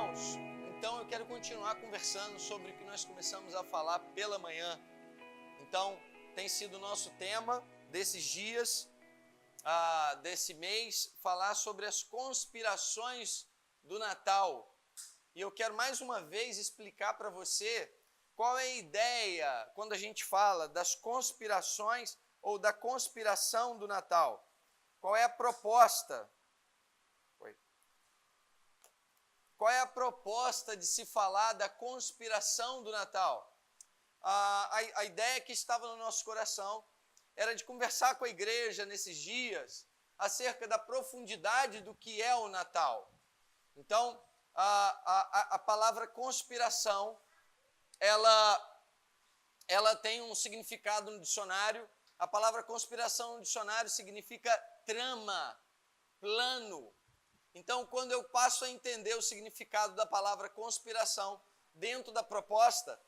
irmãos, então eu quero continuar conversando sobre o que nós começamos a falar pela manhã. Então, tem sido o nosso tema desses dias, desse mês, falar sobre as conspirações do Natal. E eu quero mais uma vez explicar para você qual é a ideia quando a gente fala das conspirações ou da conspiração do Natal. Qual é a proposta? Qual é a proposta de se falar da conspiração do Natal? A ideia que estava no nosso coração era de conversar com a igreja nesses dias acerca da profundidade do que é o Natal. Então, a palavra conspiração, ela tem um significado no dicionário. A palavra conspiração no dicionário significa trama, plano. Então, quando eu passo a entender o significado da palavra conspiração dentro da proposta,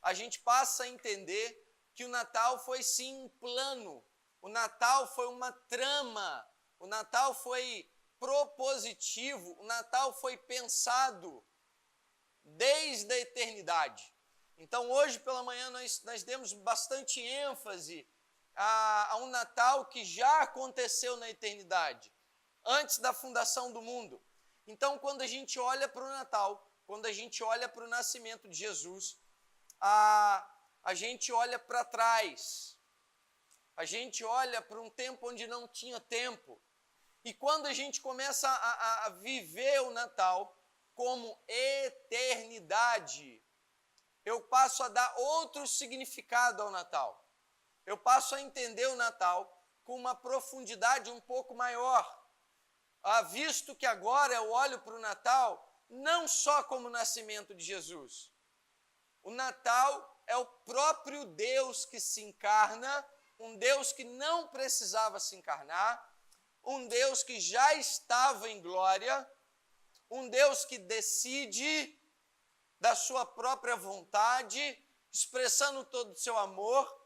a gente passa a entender que o Natal foi sim um plano, o Natal foi uma trama, o Natal foi propositivo, o Natal foi pensado desde a eternidade. Então, hoje pela manhã nós demos bastante ênfase a um Natal que já aconteceu na eternidade, antes da fundação do mundo. Então, quando a gente olha para o Natal, quando a gente olha para o nascimento de Jesus, a gente olha para trás, a gente olha para um tempo onde não tinha tempo. E quando a gente começa a viver o Natal como eternidade, eu passo a dar outro significado ao Natal. Eu passo a entender o Natal com uma profundidade um pouco maior. Visto que agora eu olho para o Natal não só como o nascimento de Jesus. O Natal é o próprio Deus que se encarna, um Deus que não precisava se encarnar, um Deus que já estava em glória, um Deus que decide da sua própria vontade, expressando todo o seu amor,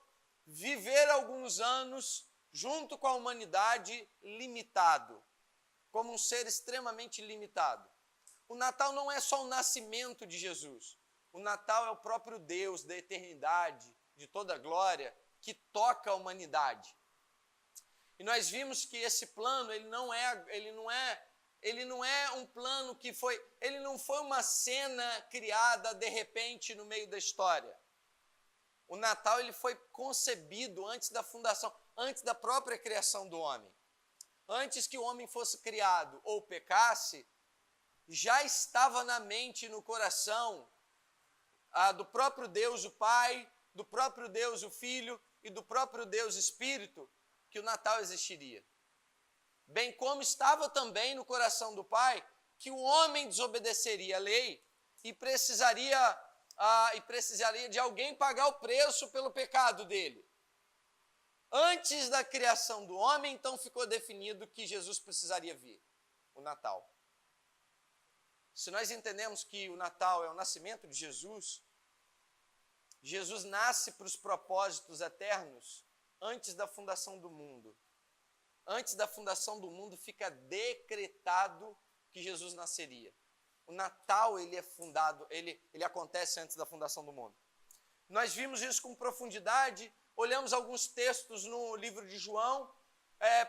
viver alguns anos junto com a humanidade limitado, como um ser extremamente limitado. O Natal não é só o nascimento de Jesus. O Natal é o próprio Deus da eternidade, de toda a glória, que toca a humanidade. E nós vimos que esse plano, ele não é um plano que ele não foi uma cena criada de repente no meio da história. O Natal, ele foi concebido antes da fundação, antes da própria criação do homem. Antes que o homem fosse criado ou pecasse, já estava na mente e no coração do próprio Deus o Pai, do próprio Deus o Filho e do próprio Deus Espírito, que o Natal existiria. Bem como estava também no coração do Pai que o homem desobedeceria a lei e precisaria de alguém pagar o preço pelo pecado dele. Antes da criação do homem, então ficou definido que Jesus precisaria vir, o Natal. Se nós entendemos que o Natal é o nascimento de Jesus, Jesus nasce para os propósitos eternos antes da fundação do mundo. Antes da fundação do mundo fica decretado que Jesus nasceria. O Natal, ele é fundado, ele acontece antes da fundação do mundo. Nós vimos isso com profundidade. Olhamos alguns textos no livro de João,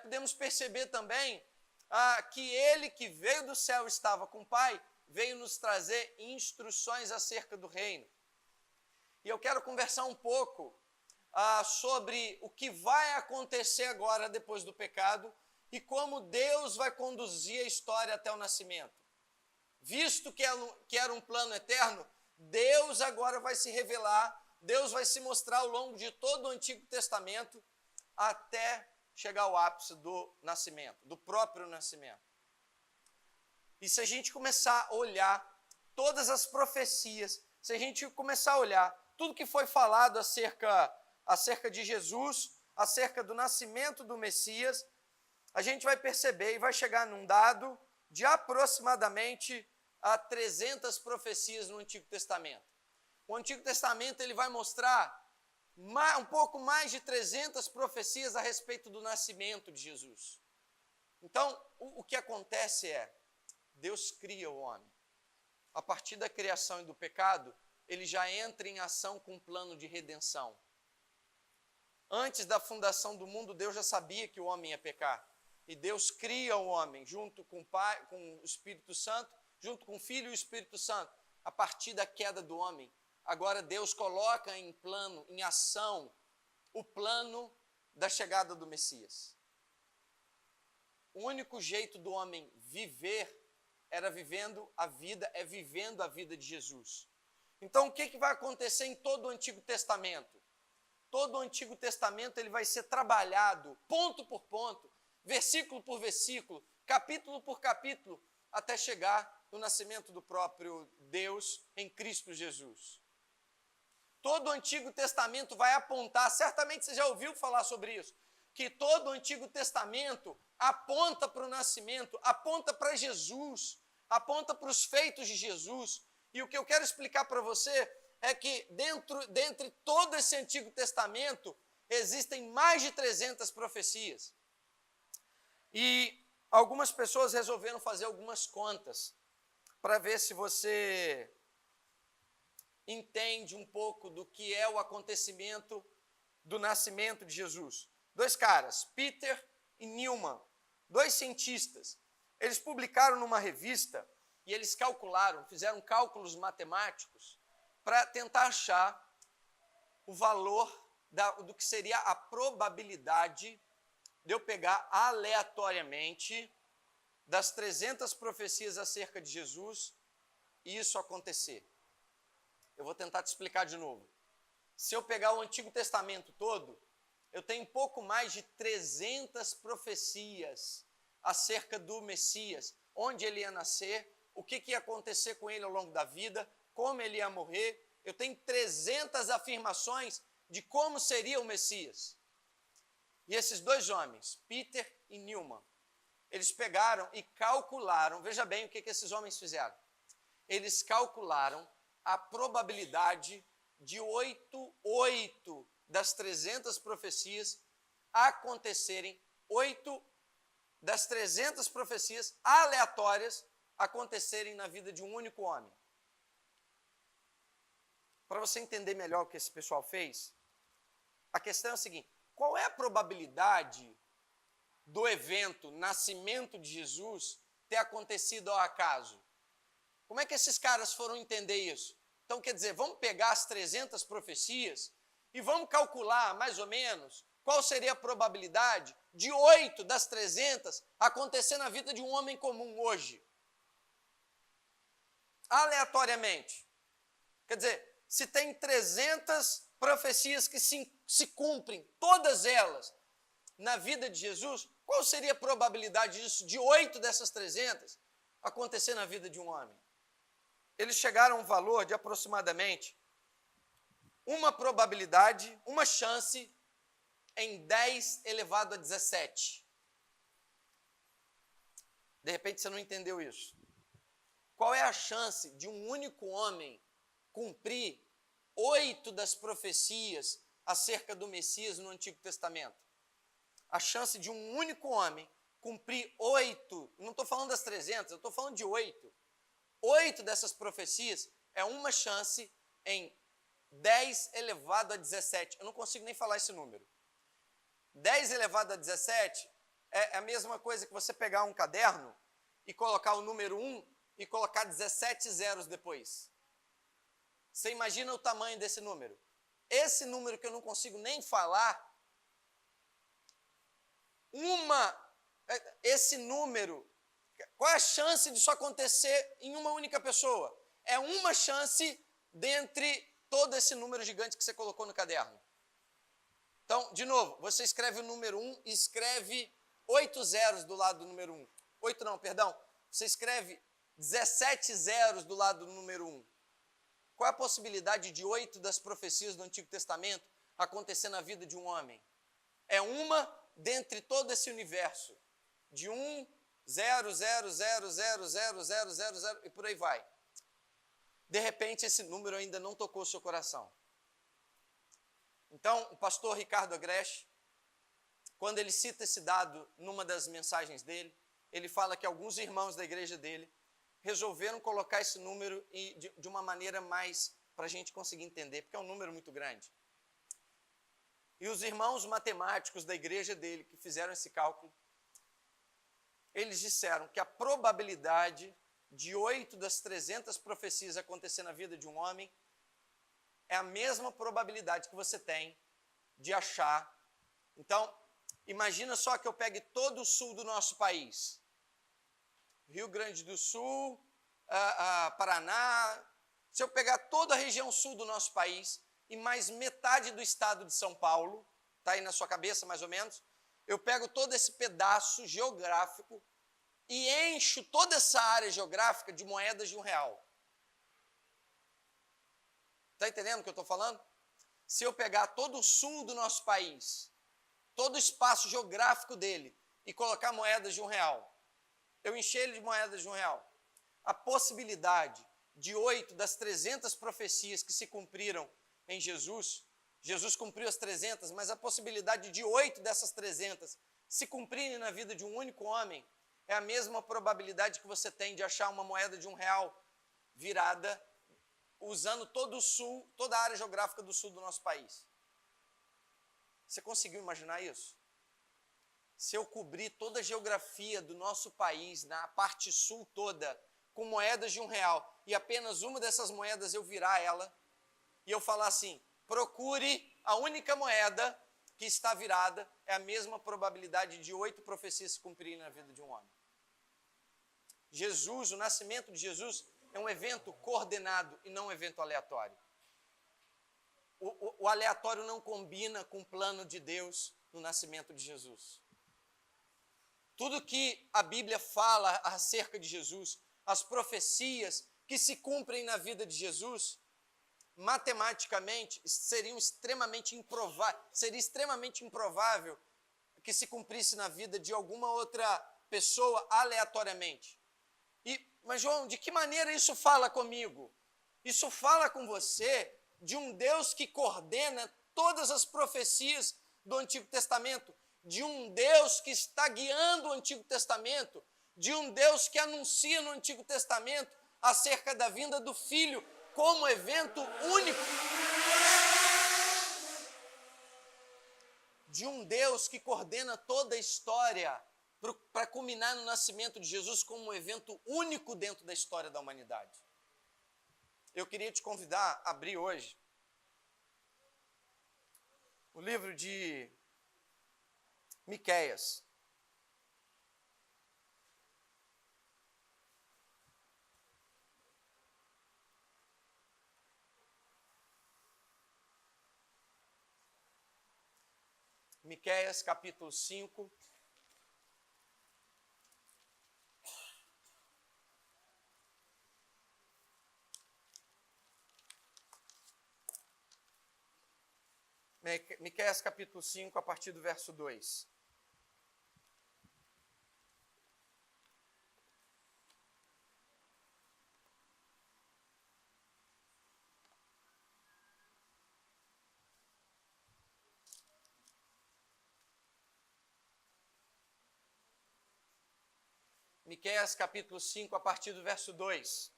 podemos perceber também que ele que veio do céu estava com o Pai, veio nos trazer instruções acerca do reino. E eu quero conversar um pouco sobre o que vai acontecer agora depois do pecado e como Deus vai conduzir a história até o nascimento. Visto que era um plano eterno, Deus agora vai se revelar, Deus vai se mostrar ao longo de todo o Antigo Testamento até chegar ao ápice do nascimento, do próprio nascimento. E se a gente começar a olhar todas as profecias, se a gente começar a olhar tudo que foi falado acerca de Jesus, acerca do nascimento do Messias, a gente vai perceber e vai chegar num dado de aproximadamente 300 profecias no Antigo Testamento. O Antigo Testamento ele vai mostrar um pouco mais de 300 profecias a respeito do nascimento de Jesus. Então, o que acontece é, Deus cria o homem. a partir da criação e do pecado, ele já entra em ação com um plano de redenção. Antes da fundação do mundo, Deus já sabia que o homem ia pecar. E Deus cria o homem junto com o Pai, com o Espírito Santo, junto com o Filho e o Espírito Santo, a partir da queda do homem. Agora Deus coloca em plano, em ação, o plano da chegada do Messias. O único jeito do homem viver era vivendo a vida de Jesus. Então o que vai acontecer em todo o Antigo Testamento? Todo o Antigo Testamento ele vai ser trabalhado ponto por ponto, versículo por versículo, capítulo por capítulo, até chegar no nascimento do próprio Deus em Cristo Jesus. Todo o Antigo Testamento vai apontar, certamente você já ouviu falar sobre isso, que todo o Antigo Testamento aponta para o nascimento, aponta para Jesus, aponta para os feitos de Jesus. E o que eu quero explicar para você é que dentre todo esse Antigo Testamento, existem mais de 300 profecias. E algumas pessoas resolveram fazer algumas contas para ver se você entende um pouco do que é o acontecimento do nascimento de Jesus. Dois caras, Peter e Newman, dois cientistas, eles publicaram numa revista e eles calcularam, fizeram cálculos matemáticos para tentar achar o valor do que seria a probabilidade de eu pegar aleatoriamente das 300 profecias acerca de Jesus e isso acontecer. Eu vou tentar te explicar de novo. Se eu pegar o Antigo Testamento todo, eu tenho pouco mais de 300 profecias acerca do Messias, onde ele ia nascer, o que ia acontecer com ele ao longo da vida, como ele ia morrer. Eu tenho 300 afirmações de como seria o Messias. E esses dois homens, Peter e Newman, eles pegaram e calcularam, veja bem o que esses homens fizeram. Eles calcularam a probabilidade de 8 das 300 profecias acontecerem, 8 das 300 profecias aleatórias acontecerem na vida de um único homem. Para você entender melhor o que esse pessoal fez, a questão é a seguinte: qual é a probabilidade do evento nascimento de Jesus ter acontecido ao acaso? Como é que esses caras foram entender isso? Então, quer dizer, vamos pegar as 300 profecias e vamos calcular, mais ou menos, qual seria a probabilidade de 8 das 300 acontecer na vida de um homem comum hoje. Aleatoriamente. Quer dizer, se tem 300 profecias que se cumprem, todas elas, na vida de Jesus, qual seria a probabilidade disso, de 8 dessas 300 acontecer na vida de um homem? Eles chegaram a um valor de aproximadamente uma probabilidade, uma chance em 10 elevado a 17. De repente você não entendeu isso. Qual é a chance de um único homem cumprir 8 das profecias acerca do Messias no Antigo Testamento? A chance de um único homem cumprir 8, não estou falando das 300, eu estou falando de 8. 8 dessas profecias é uma chance em 10 elevado a 17. Eu não consigo nem falar esse número. 10 elevado a 17 é a mesma coisa que você pegar um caderno e colocar o número 1 e colocar 17 zeros depois. Você imagina o tamanho desse número? Esse número que eu não consigo nem falar, esse número, qual é a chance disso acontecer em uma única pessoa? É uma chance dentre todo esse número gigante que você colocou no caderno. Então, de novo, você escreve o número 1 e escreve 8 zeros do lado do número 1. 8 não, perdão. Você escreve 17 zeros do lado do número 1. Qual é a possibilidade de 8 das profecias do Antigo Testamento acontecer na vida de um homem? É uma dentre todo esse universo. De 1, 0, 0, 0, 0, 0, 0, 0, 0 e por aí vai. De repente, esse número ainda não tocou o seu coração. Então, o pastor Ricardo Agreste, quando ele cita esse dado numa das mensagens dele, ele fala que alguns irmãos da igreja dele resolveram colocar esse número de uma maneira mais para a gente conseguir entender, porque é um número muito grande. E os irmãos matemáticos da igreja dele, que fizeram esse cálculo, eles disseram que a probabilidade de 8 das 300 profecias acontecer na vida de um homem é a mesma probabilidade que você tem de achar. Então, imagina só que eu pegue todo o sul do nosso país. Rio Grande do Sul, Paraná. Se eu pegar toda a região sul do nosso país e mais metade do estado de São Paulo, está aí na sua cabeça mais ou menos, eu pego todo esse pedaço geográfico e encho toda essa área geográfica de moedas de R$1. Está entendendo o que eu estou falando? Se eu pegar todo o sul do nosso país, todo o espaço geográfico dele e colocar moedas de R$1, eu encher ele de moedas de R$1, a possibilidade de 8 das 300 profecias que se cumpriram em Jesus, Jesus cumpriu as 300, mas a possibilidade de 8 dessas 300 se cumprirem na vida de um único homem é a mesma probabilidade que você tem de achar uma moeda de R$1 virada usando todo o sul, toda a área geográfica do sul do nosso país. Você conseguiu imaginar isso? Se eu cobrir toda a geografia do nosso país, na parte sul toda, com moedas de R$1, e apenas uma dessas moedas eu virar ela, e eu falar assim, procure a única moeda que está virada, é a mesma probabilidade de 8 profecias se cumprirem na vida de um homem. Jesus, o nascimento de Jesus, é um evento coordenado e não um evento aleatório. O aleatório não combina com o plano de Deus no nascimento de Jesus. Tudo que a Bíblia fala acerca de Jesus, as profecias que se cumprem na vida de Jesus, matematicamente seria extremamente improvável que se cumprisse na vida de alguma outra pessoa aleatoriamente. Mas João, de que maneira isso fala comigo? Isso fala com você de um Deus que coordena todas as profecias do Antigo Testamento, de um Deus que está guiando o Antigo Testamento, de um Deus que anuncia no Antigo Testamento acerca da vinda do Filho como evento único. De um Deus que coordena toda a história para culminar no nascimento de Jesus como um evento único dentro da história da humanidade. Eu queria te convidar a abrir hoje o livro de Miqueias. Miqueias, capítulo 5. Miqueias, capítulo 5, a partir do verso 2. Miqueias, capítulo 5, a partir do verso 2.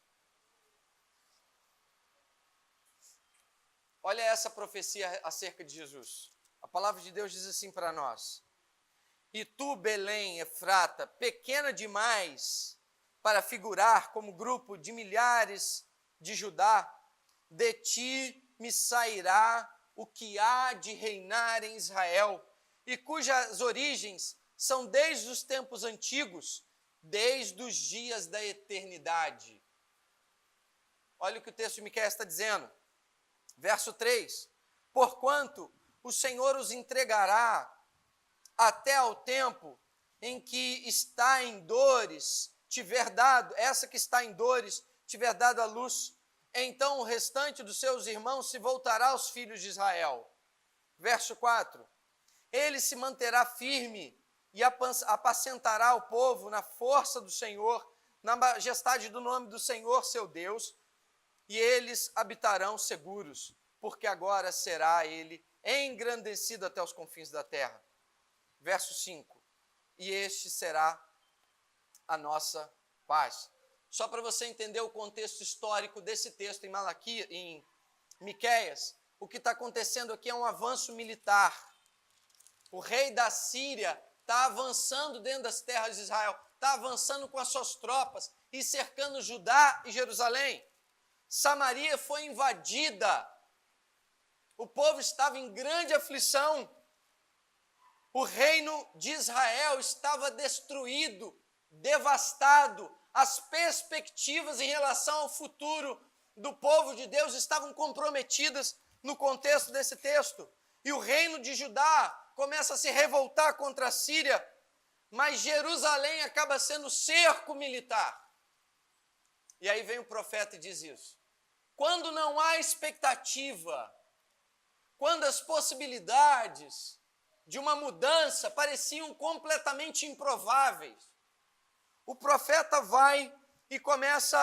Olha essa profecia acerca de Jesus. A palavra de Deus diz assim para nós: E tu, Belém, Efrata, pequena demais para figurar como grupo de milhares de Judá, de ti me sairá o que há de reinar em Israel, e cujas origens são desde os tempos antigos, desde os dias da eternidade. Olha o que o texto de Miqueias está dizendo. Verso 3, porquanto o Senhor os entregará até ao tempo em que está em dores, tiver dado, essa que está em dores, tiver dado a luz, então o restante dos seus irmãos se voltará aos filhos de Israel. Verso 4, ele se manterá firme e apacentará o povo na força do Senhor, na majestade do nome do Senhor, seu Deus, e eles habitarão seguros, porque agora será ele engrandecido até os confins da terra. Verso 5, e este será a nossa paz. só para você entender o contexto histórico desse texto em Miqueias, o que está acontecendo aqui é um avanço militar. O rei da Síria está avançando dentro das terras de Israel, está avançando com as suas tropas e cercando Judá e Jerusalém. Samaria foi invadida. O povo estava em grande aflição. O reino de Israel estava destruído, devastado. As perspectivas em relação ao futuro do povo de Deus estavam comprometidas no contexto desse texto. E o reino de Judá começa a se revoltar contra a Síria, mas Jerusalém acaba sendo cerco militar. E aí vem o profeta e diz isso. Quando não há expectativa, quando as possibilidades de uma mudança pareciam completamente improváveis, o profeta vai e começa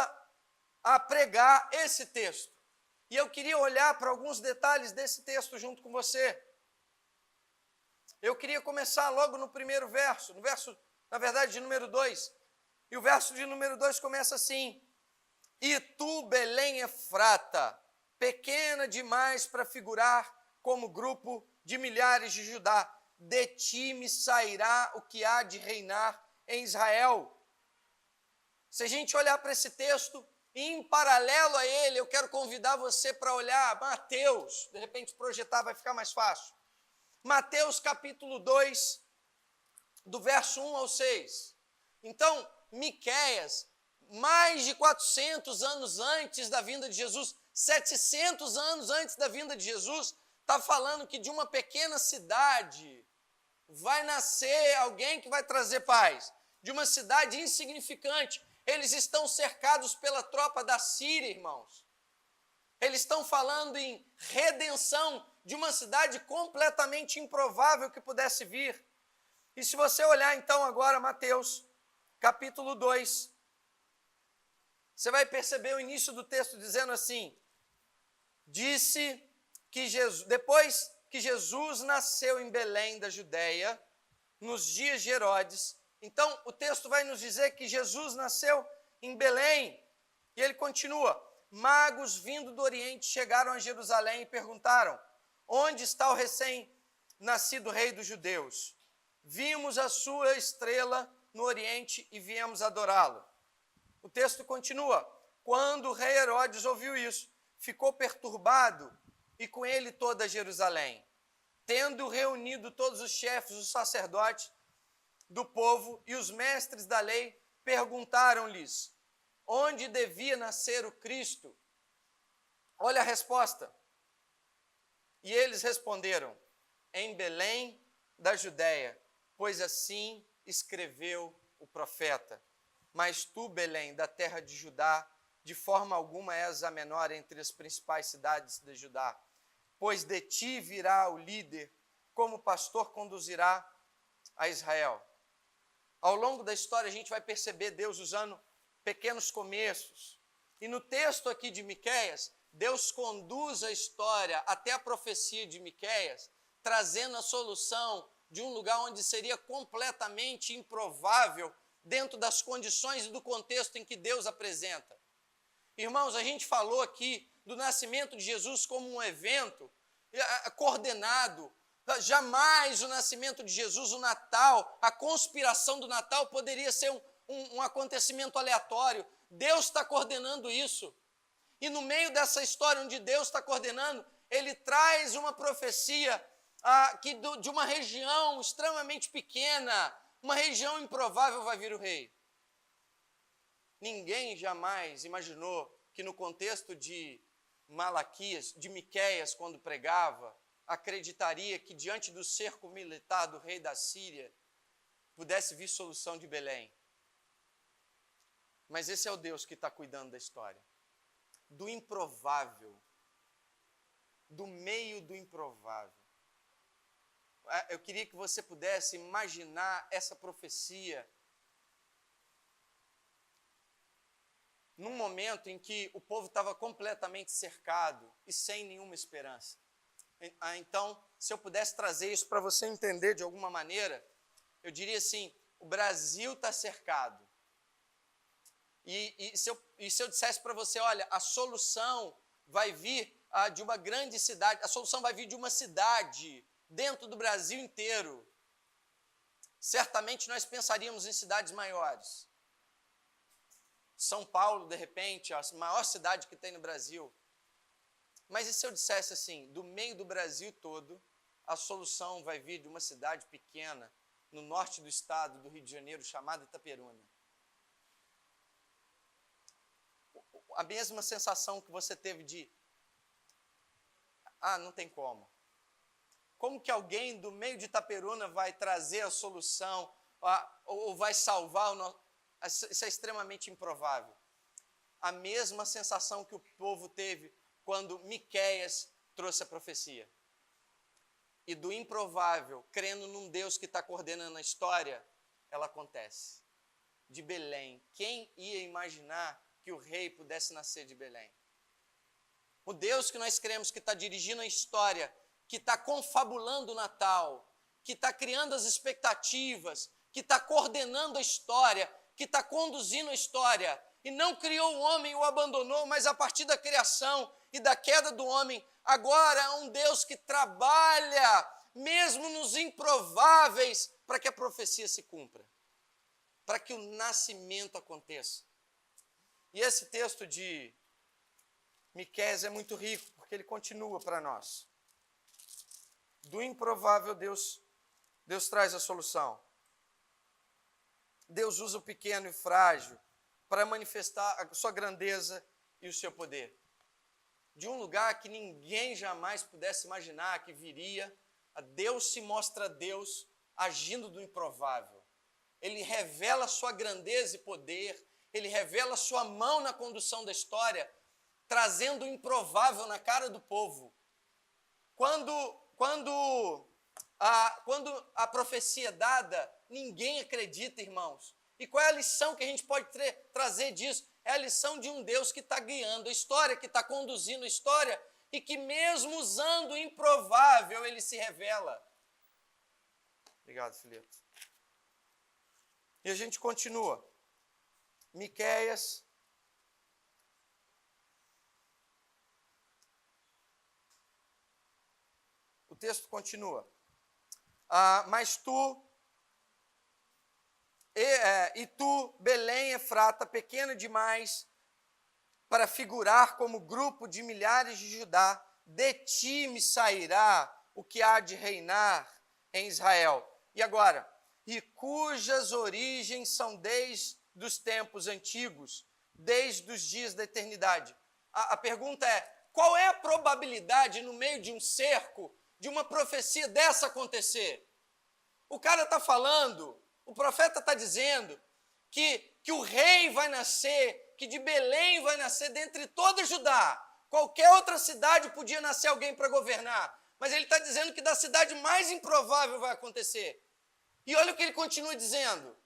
a pregar esse texto. E eu queria olhar para alguns detalhes desse texto junto com você. Eu queria começar logo no primeiro verso, na verdade, de número 2. E o verso de número 2 começa assim: E tu, Belém Efrata, pequena demais para figurar como grupo de milhares de Judá, de ti me sairá o que há de reinar em Israel. Se a gente olhar para esse texto, e em paralelo a ele, eu quero convidar você para olhar Mateus, de repente projetar vai ficar mais fácil. Mateus capítulo 2, do verso 1 ao 6. Então, Miqueias, mais de 400 anos antes da vinda de Jesus, 700 anos antes da vinda de Jesus, está falando que de uma pequena cidade vai nascer alguém que vai trazer paz. De uma cidade insignificante. Eles estão cercados pela tropa da Síria, irmãos. Eles estão falando em redenção de uma cidade completamente improvável que pudesse vir. E se você olhar então agora Mateus, capítulo 2, você vai perceber o início do texto dizendo assim: disse que depois que Jesus nasceu em Belém da Judéia, nos dias de Herodes. Então, o texto vai nos dizer que Jesus nasceu em Belém. E ele continua: magos vindo do Oriente chegaram a Jerusalém e perguntaram: onde está o recém-nascido rei dos judeus? Vimos a sua estrela no Oriente e viemos adorá-lo. O texto continua: quando o rei Herodes ouviu isso, ficou perturbado e com ele toda Jerusalém. Tendo reunido todos os chefes, os sacerdotes do povo e os mestres da lei, perguntaram-lhes onde devia nascer o Cristo. Olha a resposta. E eles responderam: em Belém da Judéia, pois assim escreveu o profeta. Mas tu, Belém, da terra de Judá, de forma alguma és a menor entre as principais cidades de Judá, pois de ti virá o líder, como pastor conduzirá a Israel. Ao longo da história a gente vai perceber Deus usando pequenos começos. E no texto aqui de Miqueias, Deus conduz a história até a profecia de Miqueias, trazendo a solução de um lugar onde seria completamente improvável dentro das condições e do contexto em que Deus apresenta. Irmãos, a gente falou aqui do nascimento de Jesus como um evento coordenado. Jamais o nascimento de Jesus, o Natal, a conspiração do Natal poderia ser um acontecimento aleatório. Deus está coordenando isso. E no meio dessa história onde Deus está coordenando, ele traz uma profecia de uma região extremamente pequena, uma região improvável, vai vir o rei. Ninguém jamais imaginou que no contexto de Malaquias, de Miqueias, quando pregava, acreditaria que diante do cerco militar do rei da Síria, pudesse vir solução de Belém. Mas esse é o Deus que está cuidando da história. Do improvável. Do meio do improvável. Eu queria que você pudesse imaginar essa profecia num momento em que o povo estava completamente cercado e sem nenhuma esperança. Então, se eu pudesse trazer isso para você entender de alguma maneira, eu diria assim: o Brasil está cercado. E se eu dissesse para você, olha, a solução vai vir de uma grande cidade, a solução vai vir de uma cidade dentro do Brasil inteiro, certamente nós pensaríamos em cidades maiores. São Paulo, de repente, a maior cidade que tem no Brasil. Mas e se eu dissesse assim, do meio do Brasil todo, a solução vai vir de uma cidade pequena, no norte do estado do Rio de Janeiro, chamada Itaperuna? A mesma sensação que você teve de, não tem como. Como que alguém do meio de Itaperuna vai trazer a solução, ou vai salvar o nosso... Isso é extremamente improvável. A mesma sensação que o povo teve quando Miqueias trouxe a profecia. E do improvável, crendo num Deus que está coordenando a história, ela acontece. De Belém. Quem ia imaginar que o rei pudesse nascer de Belém? O Deus que nós cremos que está dirigindo a história, que está confabulando o Natal, que está criando as expectativas, que está coordenando a história, que está conduzindo a história, e não criou o homem e o abandonou, mas a partir da criação e da queda do homem, agora é um Deus que trabalha, mesmo nos improváveis, para que a profecia se cumpra, para que o nascimento aconteça. E esse texto de Miqueias é muito rico, porque ele continua para nós. Do improvável, Deus traz a solução. Deus usa o pequeno e frágil para manifestar a sua grandeza e o seu poder. De um lugar que ninguém jamais pudesse imaginar que viria, Deus se mostra Deus agindo do improvável. Ele revela a sua grandeza e poder, ele revela a sua mão na condução da história, trazendo o improvável na cara do povo. Quando a profecia é dada, ninguém acredita, irmãos. E qual é a lição que a gente pode trazer disso? É a lição de um Deus que está guiando a história, que está conduzindo a história, e que mesmo usando o improvável, ele se revela. Obrigado, Filipe. E a gente continua. Miqueias. O texto continua. Mas tu, Belém Efrata, pequena demais para figurar como grupo de milhares de Judá, de ti me sairá o que há de reinar em Israel. E agora? E cujas origens são desde os tempos antigos, desde os dias da eternidade. A pergunta é, qual é a probabilidade no meio de um cerco de uma profecia dessa acontecer? O cara está falando, o profeta está dizendo que o rei vai nascer, que de Belém vai nascer dentre toda Judá. Qualquer outra cidade podia nascer alguém para governar, mas ele está dizendo que da cidade mais improvável vai acontecer. E olha o que ele continua dizendo.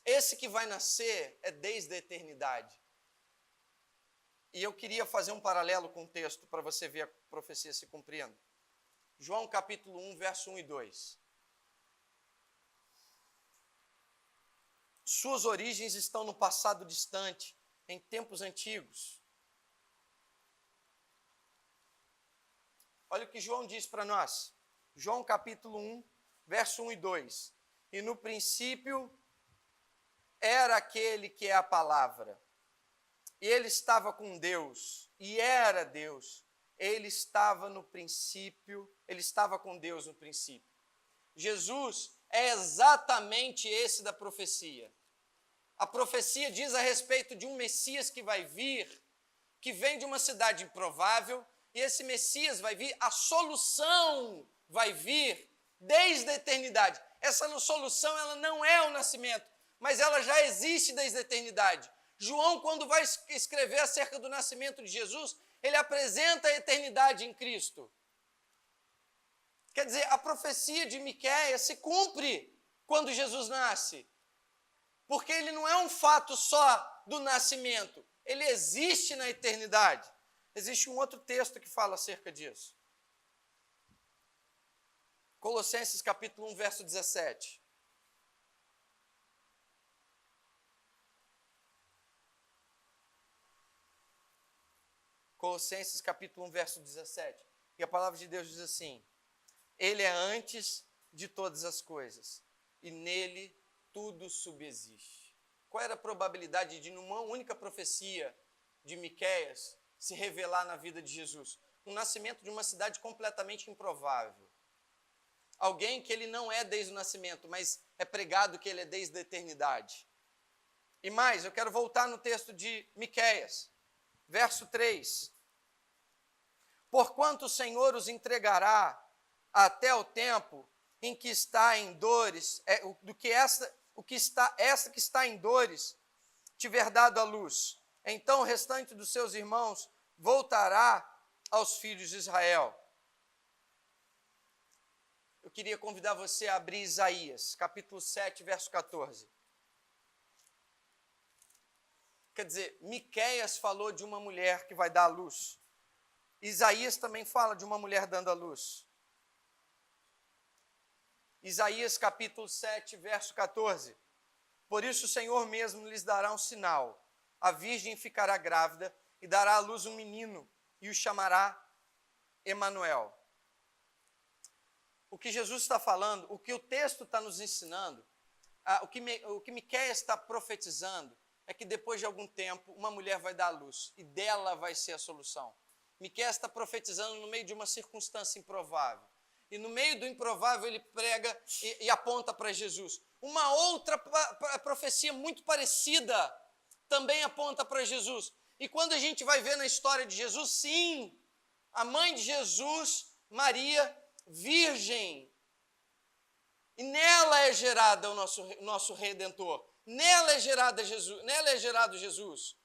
Esse que vai nascer é desde a eternidade. E eu queria fazer um paralelo com o texto para você ver a profecia se cumprindo. João capítulo 1, verso 1 e 2. Suas origens estão no passado distante, em tempos antigos. Olha o que João diz para nós. João capítulo 1, verso 1 e 2. E no princípio era aquele que é a palavra. E ele estava com Deus, e era Deus. Ele estava no princípio, ele estava com Deus no princípio. Jesus é exatamente esse da profecia. A profecia diz a respeito de um Messias que vai vir, que vem de uma cidade improvável, e esse Messias vai vir, a solução vai vir desde a eternidade. Essa solução ela não é o nascimento, mas ela já existe desde a eternidade. João, quando vai escrever acerca do nascimento de Jesus, ele apresenta a eternidade em Cristo. Quer dizer, a profecia de Miqueias se cumpre quando Jesus nasce. Porque ele não é um fato só do nascimento, ele existe na eternidade. Existe um outro texto que fala acerca disso. Colossenses capítulo 1, verso 17. Colossenses capítulo 1, verso 17. E a palavra de Deus diz assim: Ele é antes de todas as coisas, e nele tudo subsiste. Qual era a probabilidade de, numa única profecia de Miqueias, se revelar na vida de Jesus? Um nascimento de uma cidade completamente improvável. Alguém que ele não é desde o nascimento, mas é pregado que ele é desde a eternidade. E mais, eu quero voltar no texto de Miqueias, verso 3. Porquanto o Senhor os entregará até o tempo em que está em dores, esta que está em dores tiver dado à luz. Então o restante dos seus irmãos voltará aos filhos de Israel. Eu queria convidar você a abrir Isaías, capítulo 7, verso 14. Quer dizer, Miqueias falou de uma mulher que vai dar à luz. Isaías também fala de uma mulher dando à luz. Isaías capítulo 7, verso 14. Por isso o Senhor mesmo lhes dará um sinal. A virgem ficará grávida e dará à luz um menino e o chamará Emanuel. O que Jesus está falando, o que o texto está nos ensinando, o que Miqueias está profetizando, é que depois de algum tempo uma mulher vai dar à luz e dela vai ser a solução. Miqueias está profetizando no meio de uma circunstância improvável. E no meio do improvável ele prega e aponta para Jesus. Uma outra profecia muito parecida também aponta para Jesus. E quando a gente vai ver na história de Jesus, sim, a mãe de Jesus, Maria, virgem. E nela é gerada o nosso Redentor. Nela é gerado Jesus.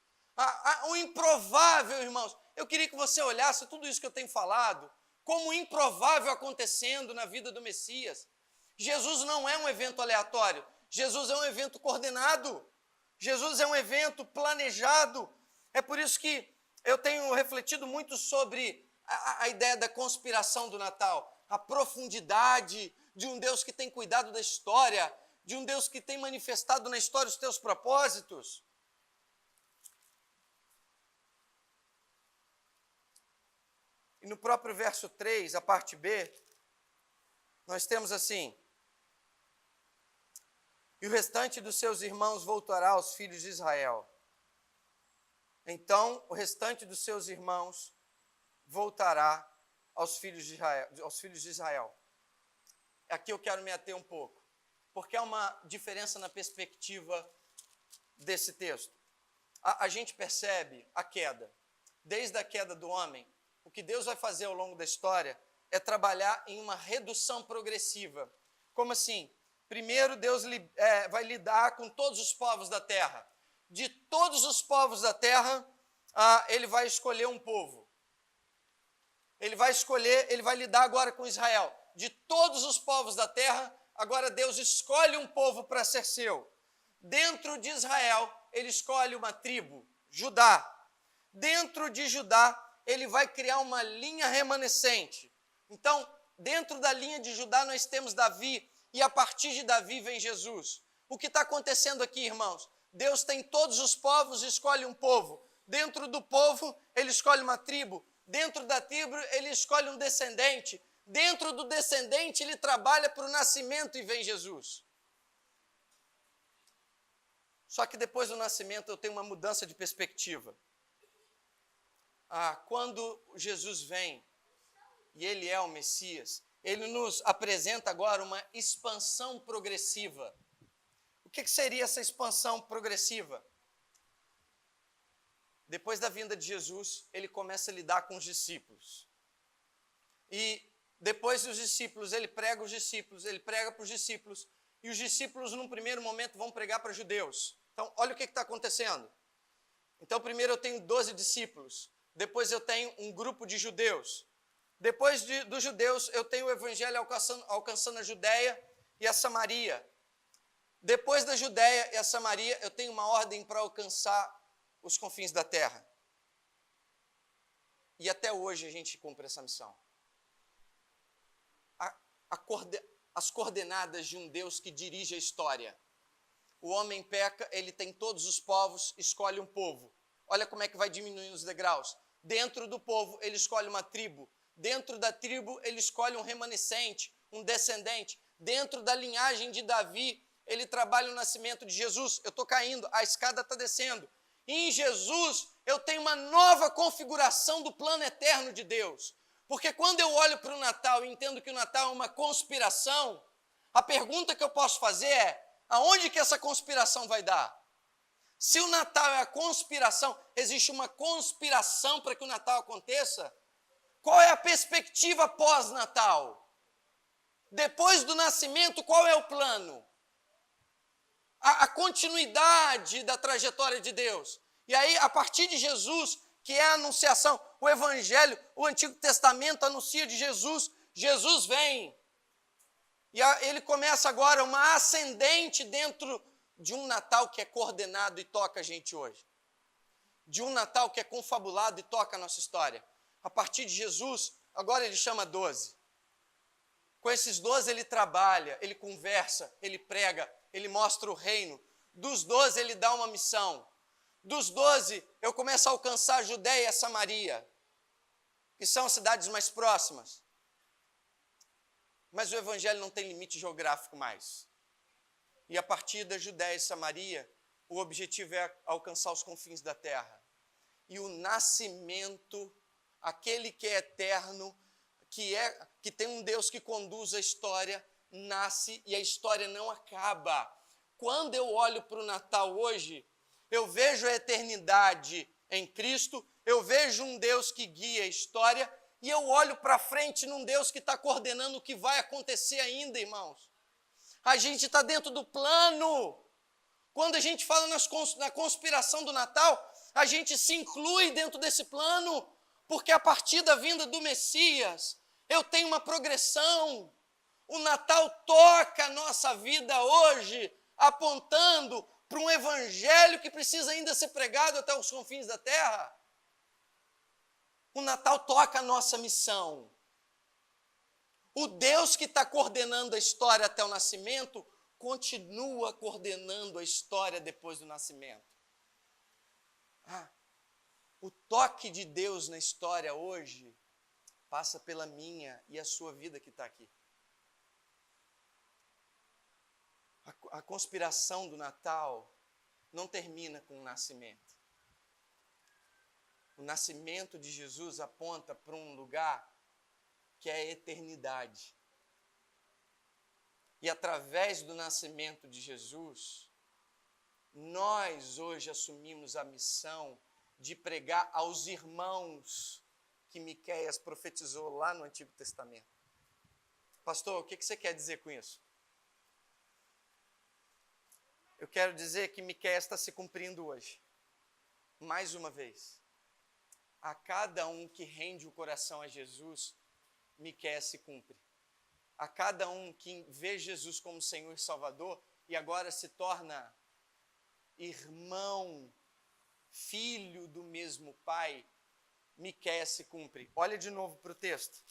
O improvável, irmãos. Eu queria que você olhasse tudo isso que eu tenho falado como improvável acontecendo na vida do Messias. Jesus não é um evento aleatório. Jesus é um evento coordenado. Jesus é um evento planejado. É por isso que eu tenho refletido muito sobre a ideia da conspiração do Natal. A profundidade de um Deus que tem cuidado da história, de um Deus que tem manifestado na história os teus propósitos. E no próprio verso 3, a parte B, nós temos assim: e o restante dos seus irmãos voltará aos filhos de Israel. Então, o restante dos seus irmãos voltará aos filhos de Israel. Aqui eu quero me ater um pouco, porque há uma diferença na perspectiva desse texto. A gente percebe a queda. Desde a queda do homem, o que Deus vai fazer ao longo da história é trabalhar em uma redução progressiva. Como assim? Primeiro, Deus vai lidar com todos os povos da terra. De todos os povos da terra, ele vai escolher um povo. Ele vai lidar agora com Israel. De todos os povos da terra, agora Deus escolhe um povo para ser seu. Dentro de Israel, ele escolhe uma tribo, Judá. Dentro de Judá, ele vai criar uma linha remanescente. Então, dentro da linha de Judá, nós temos Davi, e a partir de Davi vem Jesus. O que está acontecendo aqui, irmãos? Deus tem todos os povos e escolhe um povo. Dentro do povo, ele escolhe uma tribo. Dentro da tribo, ele escolhe um descendente. Dentro do descendente, ele trabalha para o nascimento e vem Jesus. Só que depois do nascimento, eu tenho uma mudança de perspectiva. Quando Jesus vem, e ele é o Messias, ele nos apresenta agora uma expansão progressiva. O que seria essa expansão progressiva? Depois da vinda de Jesus, ele começa a lidar com os discípulos. E depois dos discípulos, ele prega para os discípulos, e os discípulos, num primeiro momento, vão pregar para judeus. Então, olha o que está acontecendo. Então, primeiro eu tenho 12 discípulos, depois eu tenho um grupo de judeus. Depois dos judeus, eu tenho o evangelho alcançando a Judéia e a Samaria. Depois da Judéia e a Samaria, eu tenho uma ordem para alcançar os confins da terra. E até hoje a gente cumpre essa missão. As coordenadas de um Deus que dirige a história. O homem peca, ele tem todos os povos, escolhe um povo. Olha como é que vai diminuindo os degraus. Dentro do povo, ele escolhe uma tribo. Dentro da tribo, ele escolhe um remanescente, um descendente. Dentro da linhagem de Davi, ele trabalha o nascimento de Jesus. Eu estou caindo, a escada está descendo. E em Jesus, eu tenho uma nova configuração do plano eterno de Deus. Porque quando eu olho para o Natal e entendo que o Natal é uma conspiração, a pergunta que eu posso fazer é, aonde que essa conspiração vai dar? Se o Natal é a conspiração, existe uma conspiração para que o Natal aconteça, qual é a perspectiva pós-Natal? Depois do nascimento, qual é o plano? A continuidade da trajetória de Deus. E aí, a partir de Jesus, que é a anunciação, o Evangelho, o Antigo Testamento anuncia de Jesus, Jesus vem. E ele começa agora uma ascendente dentro de um Natal que é coordenado e toca a gente hoje. De um Natal que é confabulado e toca a nossa história. A partir de Jesus, agora ele chama 12. Com esses 12 ele trabalha, ele conversa, ele prega, ele mostra o reino. Dos 12 ele dá uma missão. Dos 12 eu começo a alcançar a Judéia e a Samaria, que são as cidades mais próximas. Mas o evangelho não tem limite geográfico mais. E a partir da Judéia e Samaria, o objetivo é alcançar os confins da terra. E o nascimento, aquele que é eterno, que tem um Deus que conduz a história, nasce e a história não acaba. Quando eu olho para o Natal hoje, eu vejo a eternidade em Cristo, eu vejo um Deus que guia a história, e eu olho para frente num Deus que está coordenando o que vai acontecer ainda, irmãos. A gente está dentro do plano. Quando a gente fala na conspiração do Natal, a gente se inclui dentro desse plano, porque a partir da vinda do Messias, eu tenho uma progressão. O Natal toca a nossa vida hoje, apontando para um evangelho que precisa ainda ser pregado até os confins da terra. O Natal toca a nossa missão. O Deus que está coordenando a história até o nascimento, continua coordenando a história depois do nascimento. O toque de Deus na história hoje passa pela minha e a sua vida que está aqui. A conspiração do Natal não termina com o nascimento. O nascimento de Jesus aponta para um lugar que é a eternidade. E através do nascimento de Jesus, nós hoje assumimos a missão de pregar aos irmãos que Miqueias profetizou lá no Antigo Testamento. Pastor, o que você quer dizer com isso? Eu quero dizer que Miqueias está se cumprindo hoje. Mais uma vez. A cada um que rende o coração a Jesus, Miqueias se cumpre. A cada um que vê Jesus como Senhor e Salvador e agora se torna irmão, filho do mesmo Pai, Miqueias se cumpre. Olha de novo para o texto.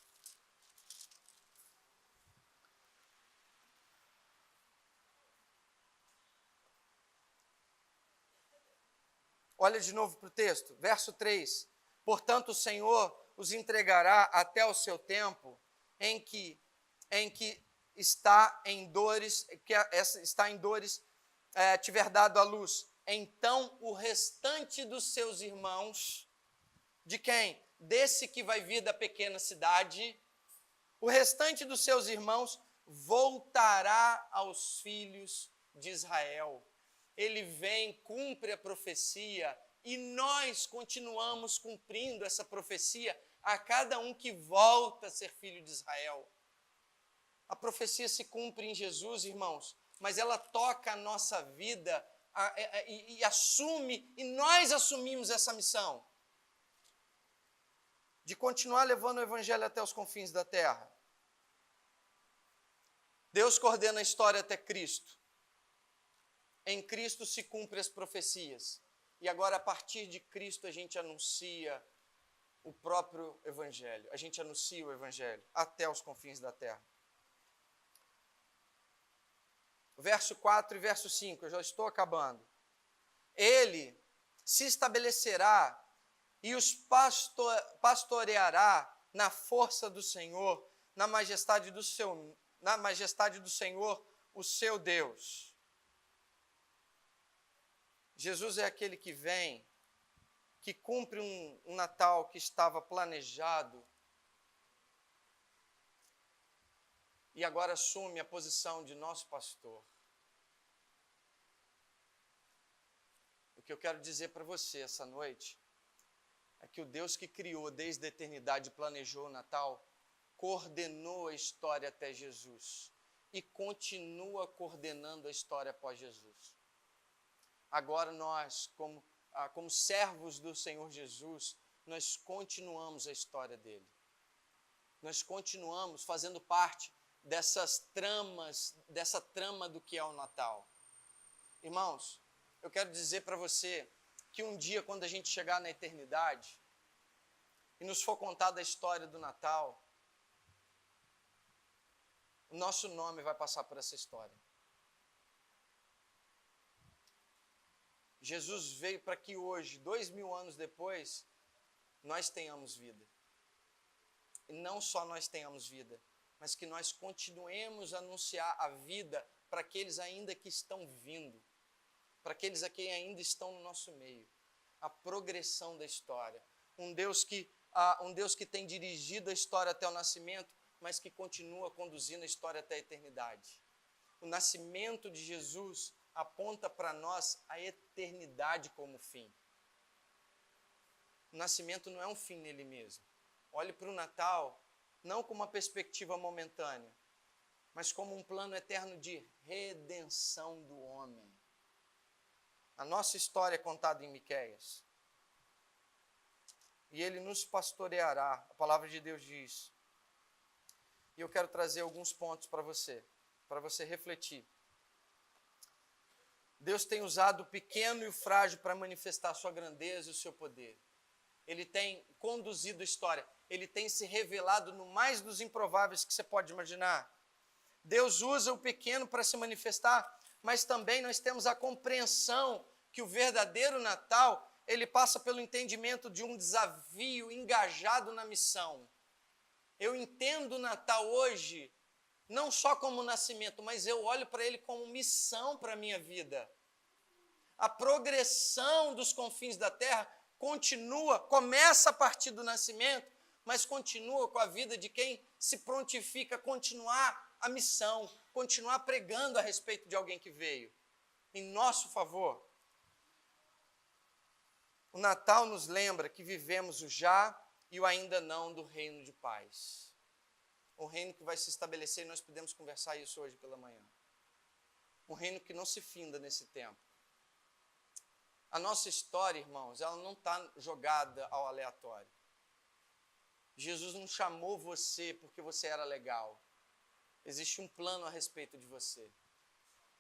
Olha de novo para o texto, verso 3. Portanto, o Senhor os entregará até o seu tempo em que está em dores, tiver dado a luz. Então, o restante dos seus irmãos, de quem? Desse que vai vir da pequena cidade, o restante dos seus irmãos voltará aos filhos de Israel. Ele vem, cumpre a profecia, e nós continuamos cumprindo essa profecia a cada um que volta a ser filho de Israel. A profecia se cumpre em Jesus, irmãos, mas ela toca a nossa vida e assume, e nós assumimos essa missão de continuar levando o evangelho até os confins da terra. Deus coordena a história até Cristo. Em Cristo se cumprem as profecias. E agora, a partir de Cristo, a gente anuncia o próprio evangelho. A gente anuncia o evangelho até os confins da terra. Verso 4 e verso 5, eu já estou acabando. Ele se estabelecerá e os pastoreará na força do Senhor, na majestade do Senhor, o seu Deus. Jesus é aquele que vem, que cumpre um Natal que estava planejado e agora assume a posição de nosso pastor. O que eu quero dizer para você essa noite é que o Deus que criou desde a eternidade e planejou o Natal, coordenou a história até Jesus e continua coordenando a história após Jesus. Agora nós, como servos do Senhor Jesus, nós continuamos a história dele. Nós continuamos fazendo parte dessa trama do que é o Natal. Irmãos, eu quero dizer para você que um dia, quando a gente chegar na eternidade e nos for contada a história do Natal, o nosso nome vai passar por essa história. Jesus veio para que hoje, 2000 anos depois, nós tenhamos vida. E não só nós tenhamos vida, mas que nós continuemos a anunciar a vida para aqueles ainda que estão vindo, para aqueles a quem ainda estão no nosso meio. A progressão da história. Um Deus que tem dirigido a história até o nascimento, mas que continua conduzindo a história até a eternidade. O nascimento de Jesus aponta para nós a eternidade como fim. O nascimento não é um fim nele mesmo. Olhe para o Natal não como uma perspectiva momentânea, mas como um plano eterno de redenção do homem. A nossa história é contada em Miqueias. E ele nos pastoreará, a palavra de Deus diz. E eu quero trazer alguns pontos para você refletir. Deus tem usado o pequeno e o frágil para manifestar a sua grandeza e o seu poder. Ele tem conduzido a história. Ele tem se revelado no mais dos improváveis que você pode imaginar. Deus usa o pequeno para se manifestar, mas também nós temos a compreensão que o verdadeiro Natal, ele passa pelo entendimento de um desafio engajado na missão. Eu entendo o Natal hoje não só como nascimento, mas eu olho para ele como missão para a minha vida. A progressão dos confins da terra começa a partir do nascimento, mas continua com a vida de quem se prontifica a continuar a missão, continuar pregando a respeito de alguém que veio em nosso favor. O Natal nos lembra que vivemos o já e o ainda não do reino de paz. Um reino que vai se estabelecer, e nós podemos conversar isso hoje pela manhã. Um reino que não se finda nesse tempo. A nossa história, irmãos, ela não está jogada ao aleatório. Jesus não chamou você porque você era legal. Existe um plano a respeito de você.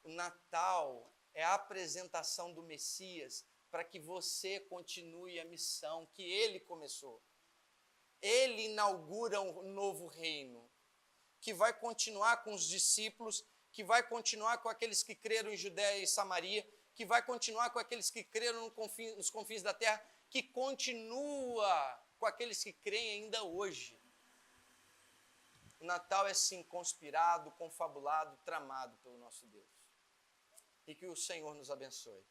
O Natal é a apresentação do Messias para que você continue a missão que ele começou. Ele inaugura um novo reino, que vai continuar com os discípulos, que vai continuar com aqueles que creram em Judéia e Samaria, que vai continuar com aqueles que creram nos confins da terra, que continua com aqueles que creem ainda hoje. O Natal é sim conspirado, confabulado, tramado pelo nosso Deus. E que o Senhor nos abençoe.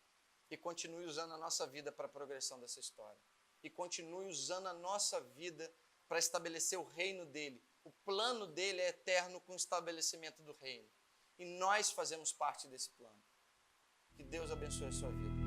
E continue usando a nossa vida para a progressão dessa história. E continue usando a nossa vida para estabelecer o reino dele. O plano dele é eterno com o estabelecimento do reino. E nós fazemos parte desse plano. Que Deus abençoe a sua vida.